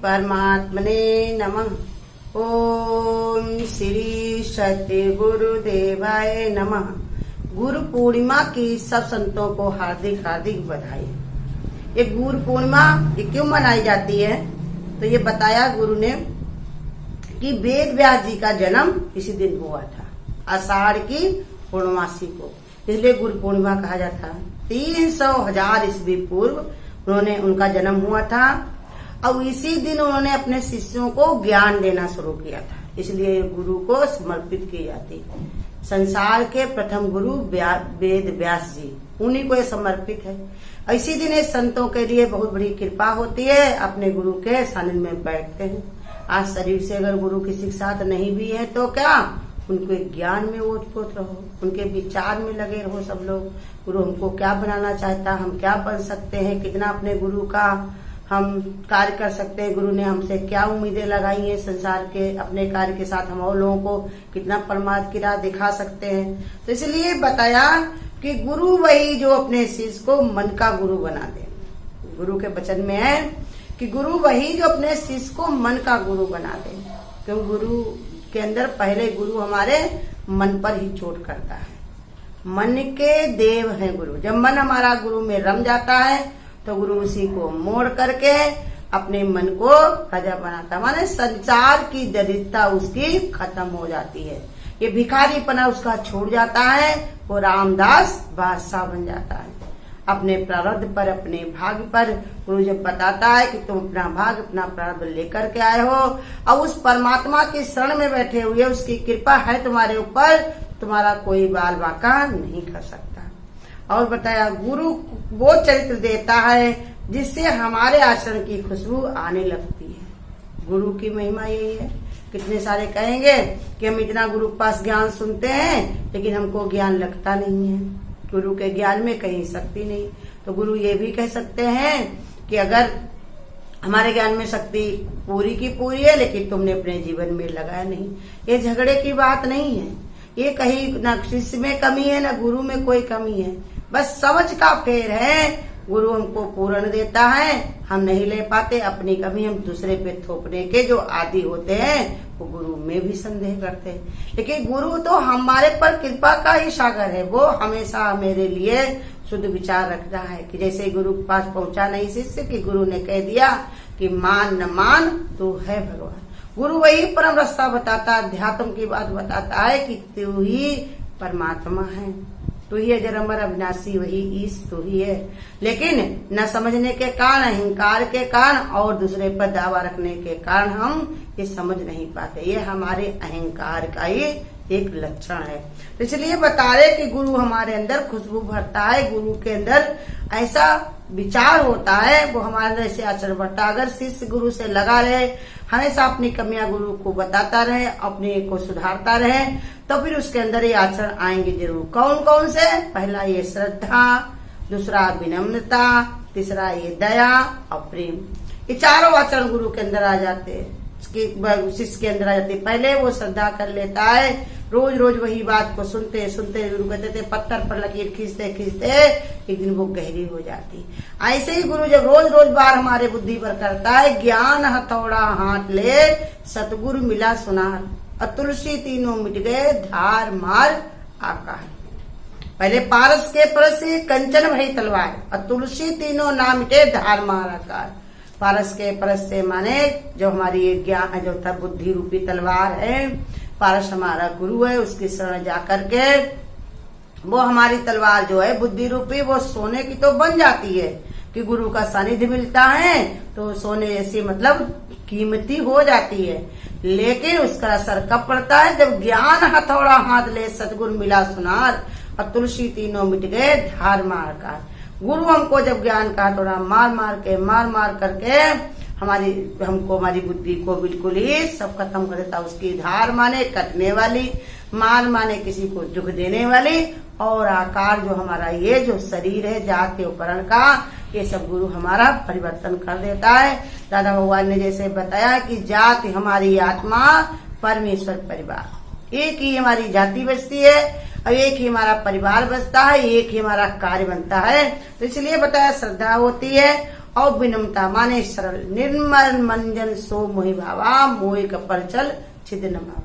परमात्मने नमः। ओम श्री सत्य गुरुदेवाय नमः। गुरु पूर्णिमा की सब संतों को हार्दिक हार्दिक बधाई। ये गुरु पूर्णिमा ये क्यों मनाई जाती है, तो ये बताया गुरु ने कि वेद व्यास जी का जन्म इसी दिन हुआ था, आषाढ़ की पूर्णमासी को, इसलिए गुरु पूर्णिमा कहा जाता है। 300,000 ईस्वी पूर्व उन्होंने उनका जन्म हुआ था और इसी दिन उन्होंने अपने शिष्यों को ज्ञान देना शुरू किया था, इसलिए गुरु को समर्पित की जाती है। संसार के प्रथम गुरु वेद व्यास जी, उन्हीं को ये समर्पित है। इसी दिन इस संतों के लिए बहुत बड़ी कृपा होती है, अपने गुरु के सानिध्य में बैठते हैं। आज शरीर से अगर गुरु किसी के साथ नहीं भी है तो क्या, उनके ज्ञान में ओतप्रोत रहो, उनके विचार में लगे रहो सब लोग। गुरु हमको क्या बनाना चाहता, हम क्या बन सकते हैं, कितना अपने गुरु का हम कार्य कर सकते हैं, गुरु ने हमसे क्या उम्मीदें लगाई हैं संसार के अपने कार्य के साथ, हम और लोगों को कितना परमार्थ की राह दिखा सकते हैं। तो इसलिए बताया कि गुरु वही जो अपने शिष्य को मन का गुरु बना दे। गुरु के वचन में है कि गुरु वही जो अपने शिष्य को मन का गुरु बना दे, क्योंकि गुरु के अंदर पहले गुरु हमारे मन पर ही चोट करता है। मन के देव है गुरु। जब मन हमारा गुरु में रम जाता है तो गुरु उसी को मोड़ करके अपने मन को राजा बनाता है, माने संसार की दरिद्रता उसकी खत्म हो जाती है, ये भिखारीपना उसका छूट जाता है, वो रामदास बादशाह बन जाता है। अपने प्रारब्ध पर, अपने भाग्य पर गुरु जब बताता है कि तुम अपना भाग्य अपना प्रारब्ध लेकर के आए हो और उस परमात्मा के शरण में बैठे हुए, उसकी कृपा है तुम्हारे ऊपर, तुम्हारा कोई बाल बांका नहीं कर सकता। और बताया गुरु वो चरित्र देता है जिससे हमारे आचरण की खुशबू आने लगती है। गुरु की महिमा यही है। कितने सारे कहेंगे कि हम इतना गुरु के पास ज्ञान सुनते हैं लेकिन हमको ज्ञान लगता नहीं है, गुरु के ज्ञान में कहीं शक्ति नहीं। तो गुरु ये भी कह सकते हैं कि अगर हमारे ज्ञान में शक्ति पूरी की पूरी है लेकिन तुमने अपने जीवन में लगाया नहीं, ये झगड़े की बात नहीं है। ये कहीं न शिष्य में कमी है न गुरु में कोई कमी है, बस समझ का फेर है। गुरु हमको पूर्ण देता है, हम नहीं ले पाते, अपनी कमी हम दूसरे पे थोपने के जो आदि होते हैं वो गुरु में भी संदेह करते हैं। लेकिन गुरु तो हमारे पर कृपा का ही सागर है, वो हमेशा मेरे लिए शुद्ध विचार रखता है। कि जैसे गुरु के पास पहुंचा नहीं शिष्य कि गुरु ने कह दिया कि मान न मान तू है भगवान। गुरु वही परम रास्ता बताता, अध्यात्म की बात बताता है कि तू ही परमात्मा है, तू ही अजर अमर अविनाशी, वही ईश तू ही है। लेकिन न समझने के कारण, अहंकार के कारण और दूसरे पर दावा रखने के कारण हम ये समझ नहीं पाते। ये हमारे अहंकार का ही एक लक्षण है। तो इसलिए बता रहे कि गुरु हमारे अंदर खुशबू भरता है, गुरु के अंदर ऐसा विचार होता है, वो हमारे अंदर ऐसे आचरण बढ़ता है। अगर शिष्य गुरु से लगा रहे, हमेशा अपनी कमियां गुरु को बताता रहे, अपने को सुधारता रहे, तो फिर उसके अंदर ये आचरण आएंगे जरूर। कौन कौन से? पहला ये श्रद्धा, दूसरा विनम्रता, तीसरा ये दया और प्रेम। ये चारों आचरण गुरु के अंदर आ जाते हैं, शिष्य के अंदर आ जाते हैं। पहले वो श्रद्धा कर लेता है, रोज रोज वही बात को सुनते सुनते गुरु कहते थे पत्थर पर लकीर खींचते खींचते एक दिन वो गहरी हो जाती। ऐसे ही गुरु जब रोज रोज बार हमारे बुद्धि पर करता है, ज्ञान हथौड़ा हाथ ले सतगुरु मिला सुनार, और तुलसी तीनों मिट गए धार मार आकार। पहले पारस के परस से कंचन भई तलवार, और तुलसी तीनों ना मिटे धार मार आकार। पारस के परस से माने जो हमारी ज्ञान जो था बुद्धि रूपी तलवार है, पारस हमारा गुरु है, उसकी शरण जाकर के वो हमारी तलवार जो है बुद्धि रूपी, वो सोने की तो बन जाती है कि गुरु का सानिध्य मिलता है तो सोने जैसी मतलब कीमती हो जाती है। लेकिन उसका असर कब पड़ता है? जब ज्ञान हथौड़ा हाथ ले सतगुरु मिला सुनार, और तुलसी तीनों मिट गए धार मार का। गुरु हमको जब ज्ञान का हथौड़ा मार मार करके हमको हमारी बुद्धि को बिल्कुल ही सब खत्म कर देता। उसकी धार माने कटने वाली, मार माने किसी को दुख देने वाली, और आकार जो हमारा ये जो शरीर है जाति उपकरण का, ये सब गुरु हमारा परिवर्तन कर देता है। दादा भगवान ने जैसे बताया कि जाति हमारी आत्मा, परमेश्वर परिवार, एक ही हमारी जाति बचती है और एक ही हमारा परिवार बचता है, एक ही हमारा कार्य बनता है। तो इसलिए बताया श्रद्धा होती है और विनम्रता माने सरल, निर्मल मंजन सो मोहि भावा, मोहि कपर चल छिद न भावा।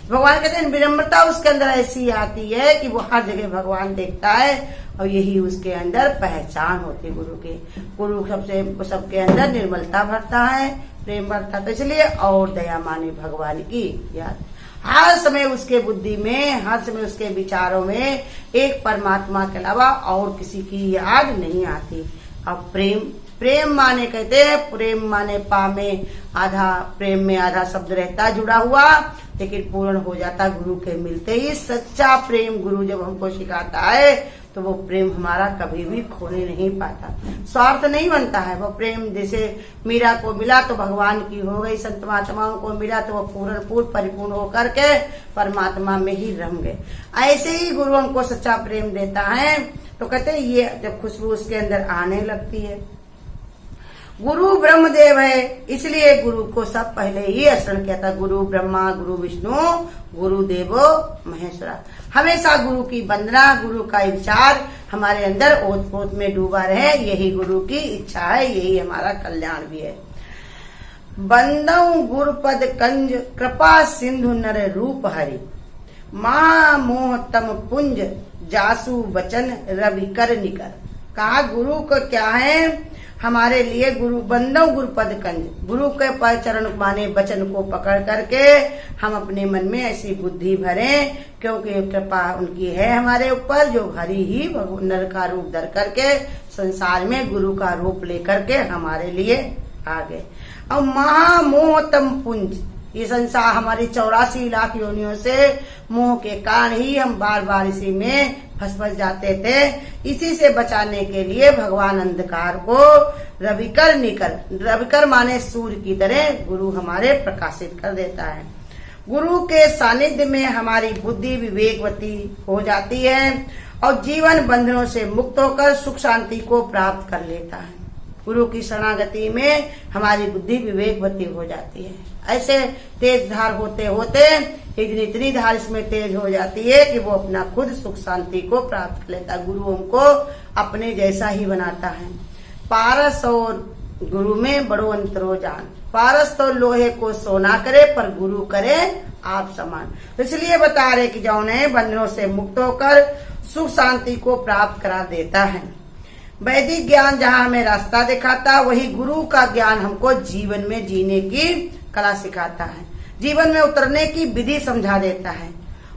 भगवान कहते हैं विनम्रता उसके अंदर ऐसी आती है कि वो हर जगह भगवान देखता है और यही उसके अंदर पहचान होती है गुरु की। गुरु सबके अंदर निर्मलता भरता है, प्रेम भरता, तो इसलिए और दया माने भगवान की याद हर समय उसके बुद्धि में, हर समय उसके विचारों में एक परमात्मा के अलावा और किसी की याद नहीं आती। अब प्रेम, प्रेम माने कहते हैं, प्रेम माने पा में आधा, प्रेम में आधा शब्द रहता जुड़ा हुआ, लेकिन पूर्ण हो जाता गुरु के मिलते ही। सच्चा प्रेम गुरु जब हमको सिखाता है तो वो प्रेम हमारा कभी भी खोने नहीं पाता, स्वार्थ नहीं बनता है वो प्रेम। जैसे मीरा को मिला तो भगवान की हो गई, संत महात्माओं को मिला तो वो पूर्ण परिपूर्ण होकर के परमात्मा में ही रम गए। ऐसे ही गुरु हमको सच्चा प्रेम देता है। तो कहते हैं ये जब खुशबू उसके अंदर आने लगती है। गुरु ब्रह्मदेव है, इसलिए गुरु को सब पहले ही स्मरण किया था। गुरु ब्रह्मा, गुरु विष्णु, गुरु देवो महेश्वरा। हमेशा गुरु की वंदना, गुरु का विचार हमारे अंदर ओत पोत में डूबा रहे, यही गुरु की इच्छा है, यही हमारा कल्याण भी है। बंदऊ गुरुपद कंज, कृपा सिंधु नर रूप हरि, महा मोह तम पुंज, जासु वचन रवि कर निकर। कहा गुरु को क्या है हमारे लिए, गुरु बंदो गुरुपद कंज, गुरु के पर चरण माने वचन को पकड़ करके हम अपने मन में ऐसी बुद्धि भरें, क्योंकि कृपा उनकी है हमारे ऊपर जो हरि ही नर का रूप धर करके संसार में गुरु का रूप लेकर के हमारे लिए आ गए। और महामोहतम पुंज, ये संसार हमारी 84 लाख योनियों से मोह के कारण ही हम बार बार इसी में फंस जाते थे। इसी से बचाने के लिए भगवान अंधकार को रविकर निकर, रविकर माने सूर्य की तरह गुरु हमारे प्रकाशित कर देता है। गुरु के सानिध्य में हमारी बुद्धि विवेकवती हो जाती है और जीवन बंधनों से मुक्त होकर सुख शांति को प्राप्त कर लेता है। गुरु की शरणागति में हमारी बुद्धि विवेकवती हो जाती है। ऐसे तेज धार होते होते एक दिन इतनी धार इसमें तेज हो जाती है कि वो अपना खुद सुख शांति को प्राप्त कर लेता है। गुरु हमको अपने जैसा ही बनाता है। पारस और गुरु में बड़ो अंतरो जान, पारस तो लोहे को सोना करे पर गुरु करे आप समान। तो इसलिए बता रहे कि जौन है बंधनों से मुक्त होकर सुख शांति को प्राप्त करा देता है। वैदिक ज्ञान जहाँ हमें रास्ता दिखाता, वही गुरु का ज्ञान हमको जीवन में जीने की कला सिखाता है, जीवन में उतरने की विधि समझा देता है।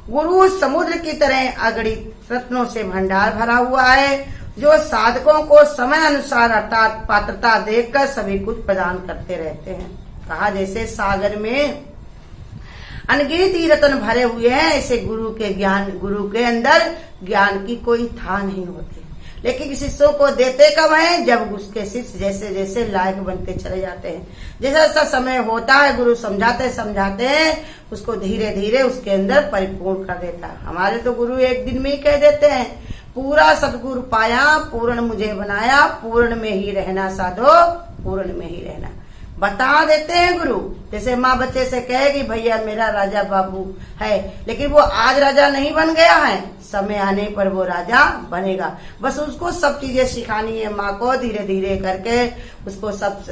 गुरु समुद्र की तरह अगणित रत्नों से भंडार भरा हुआ है, जो साधकों को समय अनुसार अर्थात पात्रता देखकर सभी कुछ प्रदान करते रहते हैं। कहा जैसे सागर में अनगिनत ही रत्न भरे हुए हैं, ऐसे गुरु के ज्ञान, गुरु के अंदर ज्ञान की कोई था नहीं होती, लेकिन शिष्यों को देते कब है, जब उसके शिष्य जैसे जैसे लायक बनते चले जाते हैं। जैसा जैसा समय होता है गुरु समझाते समझाते हैं उसको धीरे धीरे उसके अंदर परिपूर्ण कर देता है। हमारे तो गुरु एक दिन में ही कह देते हैं, पूरा सतगुरु पाया, पूर्ण मुझे बनाया, पूर्ण में ही रहना साधो, पूर्ण में ही रहना बता देते हैं गुरु। जैसे माँ बच्चे से कहेगी भैया मेरा राजा बाबू है, लेकिन वो आज राजा नहीं बन गया है, समय आने पर वो राजा बनेगा। बस उसको सब चीजें सिखानी है माँ को, धीरे धीरे करके उसको सब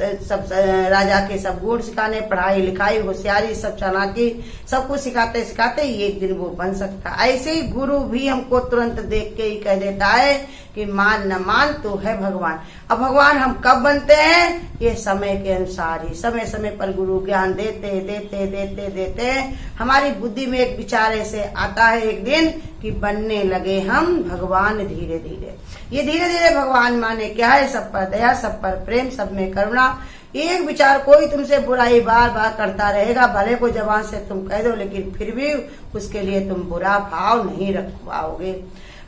राजा के सब गुण सिखाने, पढ़ाई लिखाई होशियारी सब चालाकी सब कुछ सिखाते सिखाते एक दिन वो बन सकता। ऐसे ही गुरु भी हमको तुरंत देख के ही कह देता है कि मान न मान तो है भगवान। अब भगवान हम कब बनते हैं, ये समय के अनुसार ही, समय समय पर गुरु ज्ञान देते देते देते देते हमारी बुद्धि में एक विचार ऐसे आता है एक दिन कि बनने लगे हम भगवान धीरे धीरे। ये धीरे धीरे भगवान माने क्या है, सब पर दया, सब पर प्रेम, सब में करुणा। एक विचार कोई तुमसे बुराई बार बार करता रहेगा, भले को जबान से तुम कह दो, लेकिन फिर भी उसके लिए तुम बुरा भाव नहीं रख पाओगे।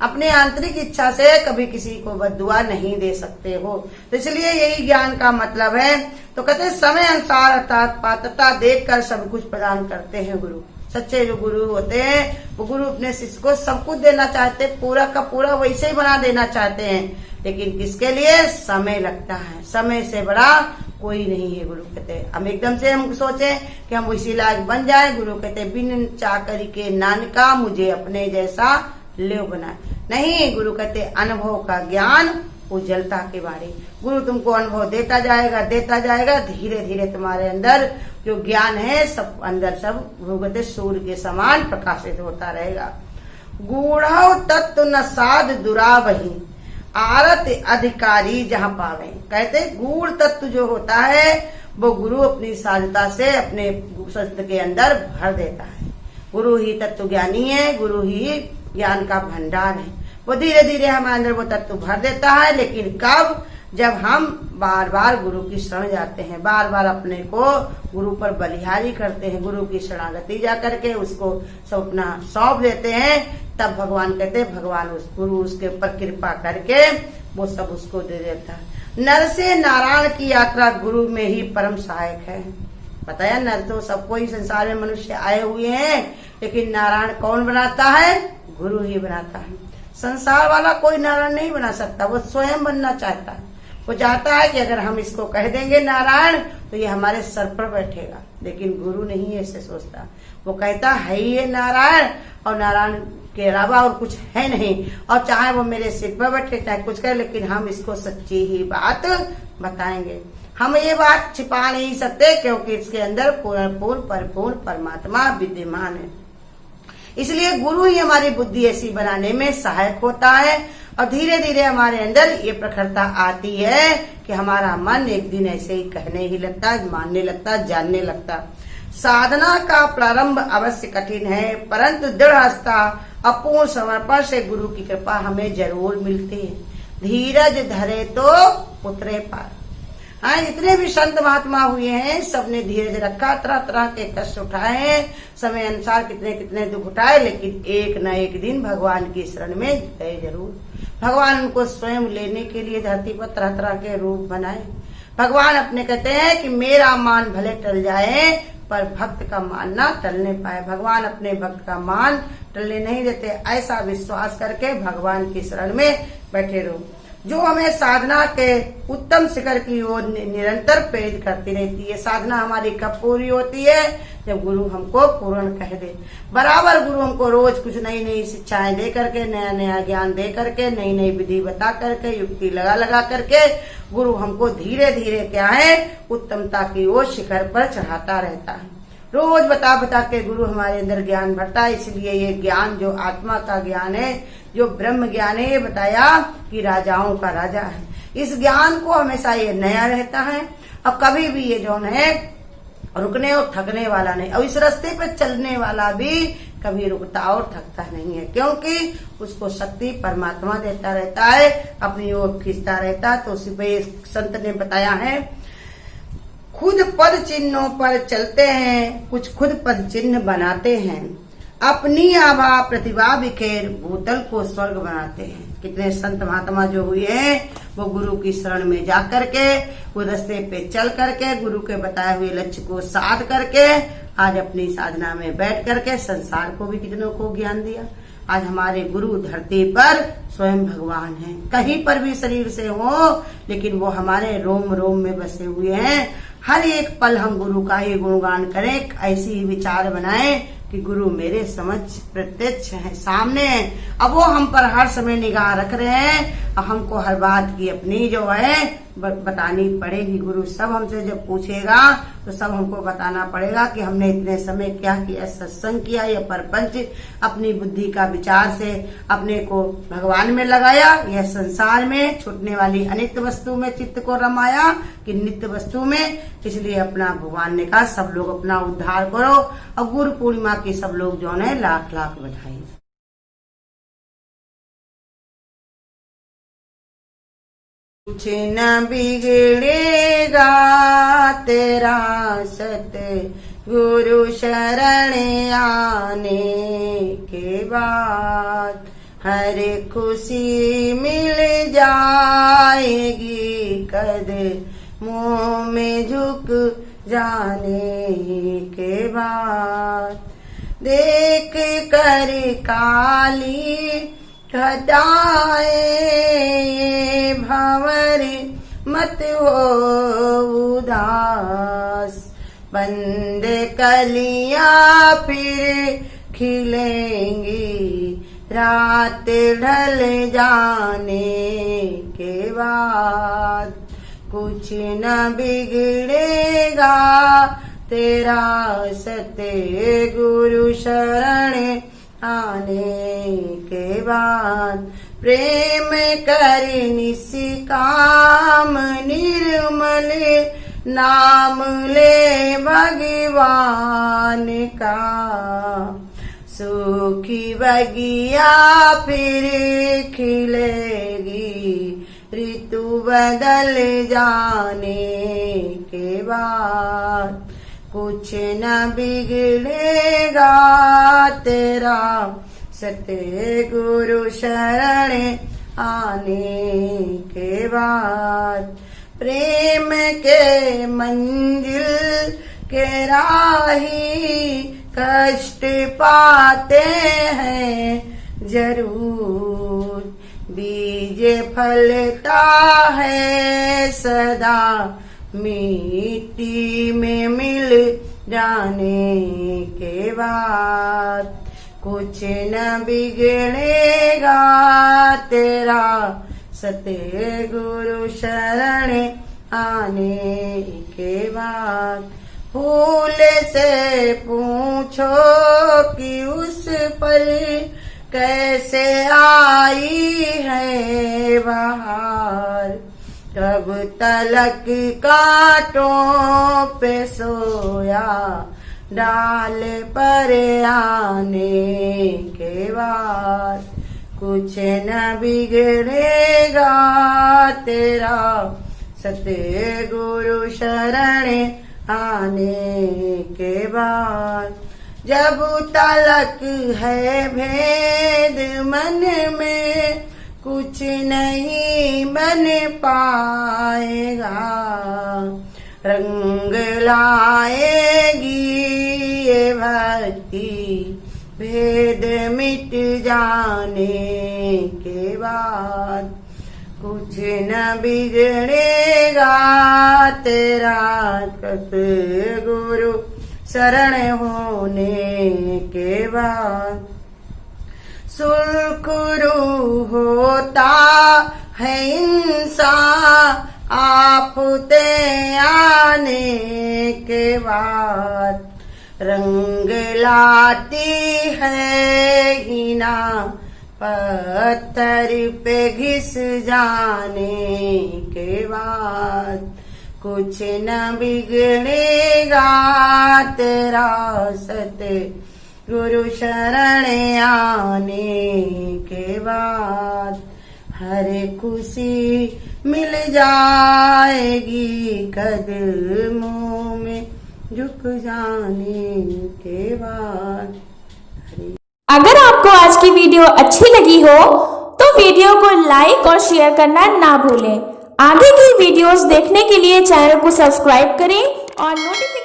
अपने आंतरिक इच्छा से कभी किसी को बद्दुआ नहीं दे सकते हो। तो इसलिए यही ज्ञान का मतलब है। तो कहते समय अनुसार अर्थात पात्रता देखकर सब कुछ प्रदान करते हैं गुरु। सच्चे जो गुरु होते हैं वो गुरु अपने शिष्य को सब कुछ देना चाहते, पूरा का पूरा वैसे ही बना देना चाहते हैं, लेकिन किसके लिए समय लगता है, समय से बड़ा कोई नहीं है। गुरु कहते हैं हम एकदम से हम सोचे कि हम इसी लायक बन जाए, गुरु कहते हैं बिन चाकरी के नानका मुझे अपने जैसा ले बनाए। नहीं, गुरु कहते अनुभव का ज्ञान उज्जवलता के बारे। गुरु तुमको अनुभव देता जाएगा, धीरे धीरे तुम्हारे अंदर जो ज्ञान है सब अंदर सब भूगते सूर्य के समान प्रकाशित होता रहेगा। गूढ़ तत्व न साध दुरावही, आरत अधिकारी जहाँ पावे। कहते गूढ़ तत्व जो होता है वो गुरु अपनी साधता से अपने शस्त्र के अंदर भर देता है। गुरु ही तत्व ज्ञानी है, गुरु ही ज्ञान का भंडार है। वो धीरे धीरे हमारे अंदर वो तत्व भर देता है, लेकिन कब? जब हम बार बार गुरु की शरण जाते हैं, बार बार अपने को गुरु पर बलिहारी करते हैं, गुरु की शरणागति जा करके उसको सब अपना सौंप देते हैं, तब भगवान कहते हैं भगवान उस गुरु उसके ऊपर कृपा करके वो सब उसको दे देता है। नर से नारायण की यात्रा गुरु में ही परम सहायक है। बताया, नर तो सबको ही संसार में मनुष्य आए हुए हैं, लेकिन नारायण कौन बनाता है? गुरु ही बनाता है। संसार वाला कोई नारायण नहीं बना सकता, वो स्वयं बनना चाहता है। वो चाहता है कि अगर हम इसको कह देंगे नारायण तो ये हमारे सर पर बैठेगा, लेकिन गुरु नहीं ऐसे सोचता। वो कहता है ये नारायण, और नारायण के अलावा और कुछ है नहीं, और चाहे वो मेरे सिर पर बैठे चाहे कुछ करे, लेकिन हम इसको सच्ची ही बात बताएंगे। हम ये बात छिपा नहीं सकते, क्योंकि इसके अंदर पूर्ण परिपूर्ण परमात्मा विद्यमान है। इसलिए गुरु ही हमारी बुद्धि ऐसी बनाने में सहायक होता है, और धीरे धीरे हमारे अंदर ये प्रखरता आती है कि हमारा मन एक दिन ऐसे ही कहने ही लगता, मानने लगता, जानने लगता। साधना का प्रारंभ अवश्य कठिन है, परंतु दृढ़ आस्था अपूर्ण समर्पण से गुरु की कृपा हमें जरूर मिलती है। धीरज धरे तो उतरे पार। हाँ, जितने भी संत महात्मा हुए हैं सबने धीरज रखा, तरह तरह के कष्ट उठाए हैं, समय अनुसार कितने कितने दुख उठाए, लेकिन एक न एक दिन भगवान की शरण में गए जरूर। भगवान उनको स्वयं लेने के लिए धरती पर तरह तरह के रूप बनाए। भगवान अपने कहते हैं कि मेरा मान भले टल जाए पर भक्त का मान ना टलने पाए। भगवान अपने भक्त का मान टलने नहीं देते। ऐसा विश्वास करके भगवान की शरण में बैठे रहो, जो हमें साधना के उत्तम शिखर की ओर निरंतर प्रेरित करती रहती है। साधना हमारी कब पूरी होती है? जब गुरु हमको पूर्ण कह दे। बराबर गुरु हमको रोज कुछ नई नई शिक्षाएं दे करके, नया नया ज्ञान दे करके, नई नई विधि बता करके, युक्ति लगा लगा करके गुरु हमको धीरे धीरे क्या है उत्तमता की ओर शिखर पर चढ़ाता रहता है। रोज बता बता के गुरु हमारे अंदर ज्ञान भरता है। इसलिए ये ज्ञान जो आत्मा का ज्ञान है, जो ब्रह्म ज्ञान है, ये बताया कि राजाओं का राजा है। इस ज्ञान को हमेशा ये नया रहता है, और कभी भी ये जो है रुकने और थकने वाला नहीं, और इस रास्ते पे चलने वाला भी कभी रुकता और थकता नहीं है, क्योंकि उसको शक्ति परमात्मा देता रहता है, अपनी ओर खींचता रहता है। तो उसी पे संत ने बताया है, खुद पद चिन्हों पर चलते हैं, कुछ खुद पद चिन्ह बनाते हैं, अपनी आभा प्रतिभा बिखेर भूतल को स्वर्ग बनाते हैं। कितने संत महात्मा जो हुए हैं वो गुरु की शरण में जा करके, वो रास्ते पे चल करके, गुरु के बताए हुए लक्ष्य को साध करके आज अपनी साधना में बैठ करके संसार को भी कितनों को ज्ञान दिया। आज हमारे गुरु धरती पर स्वयं भगवान हैं। कहीं पर भी शरीर से हो, लेकिन वो हमारे रोम रोम में बसे हुए हैं। हर एक पल हम गुरु का ही गुणगान करें, ऐसी ही विचार बनाएं कि गुरु मेरे समझ प्रत्यक्ष है, सामने है। अब वो हम पर हर समय निगाह रख रहे हैं, और हमको हर बात की अपनी जो है बतानी पड़ेगी। गुरु सब हमसे जब पूछेगा तो सब हमको बताना पड़ेगा कि हमने इतने समय क्या किया, सत्संग किया या परपंच अपनी बुद्धि का विचार से अपने को भगवान में लगाया, या संसार में छूटने वाली अनित्य वस्तु में चित्त को रमाया कि नित्य वस्तु में। इसलिए अपना भगवान ने कहा सब लोग अपना उद्धार करो, और गुरु पूर्णिमा की सब लोग जो है लाख लाख बधाई। कुछ न बिगड़ेगा तेरा सत गुरु शरण आने के बाद, हर खुशी मिल जाएगी कदमों में झुक जाने के बाद। देख कर काली घटाए भंवर मत हो उदास, बंद कलियां फिर खिलेंगी रात ढल जाने के बाद कुछ न बिगड़ेगा तेरा सत्य गुरु शरण आने के बाद। प्रेम कर निष्काम निर्मल नाम ले भगवान का, सूखी बगिया फिर खिलेगी ऋतु बदल जाने के बाद। कुछ न बिगड़ेगा तेरा सत्य गुरु शरण आने के बाद। प्रेम के मंजिल के राही कष्ट पाते हैं जरूर, बीज फलता है सदा मिट्टी में मिल जाने के बाद। कुछ न बिगड़ेगा तेरा सत्य गुरु शरण आने के बाद। फूल से पूछो कि उस पर कैसे आई है बहार, कब तलक कांटों पे सोया डाल पर आने के बाद। कुछ न बिगड़ेगा तेरा सत्य गुरु शरण आने के बाद। जब तलक है भेद मन में कुछ नहीं बन पाएगा, रंग लाएगी ये भक्ति भेद मिट जाने के बाद। कुछ न बिगड़ेगा तेरा सत्य गुरु शरण होने के बाद। सुरखुरु होता है इंसान आफते आने के बाद, रंग लाती है हिना पत्थर पे घिस जाने के बाद। कुछ न बिगड़ेगा तेरा सत्य गुरु शरण आने के बाद। हर खुशी मिल जाएगी कदमों में झुक जाने के बाद। अगर आपको आज की वीडियो अच्छी लगी हो तो वीडियो को लाइक और शेयर करना ना भूलें। आगे की वीडियोस देखने के लिए चैनल को सब्सक्राइब करें और नोटिफिकेशन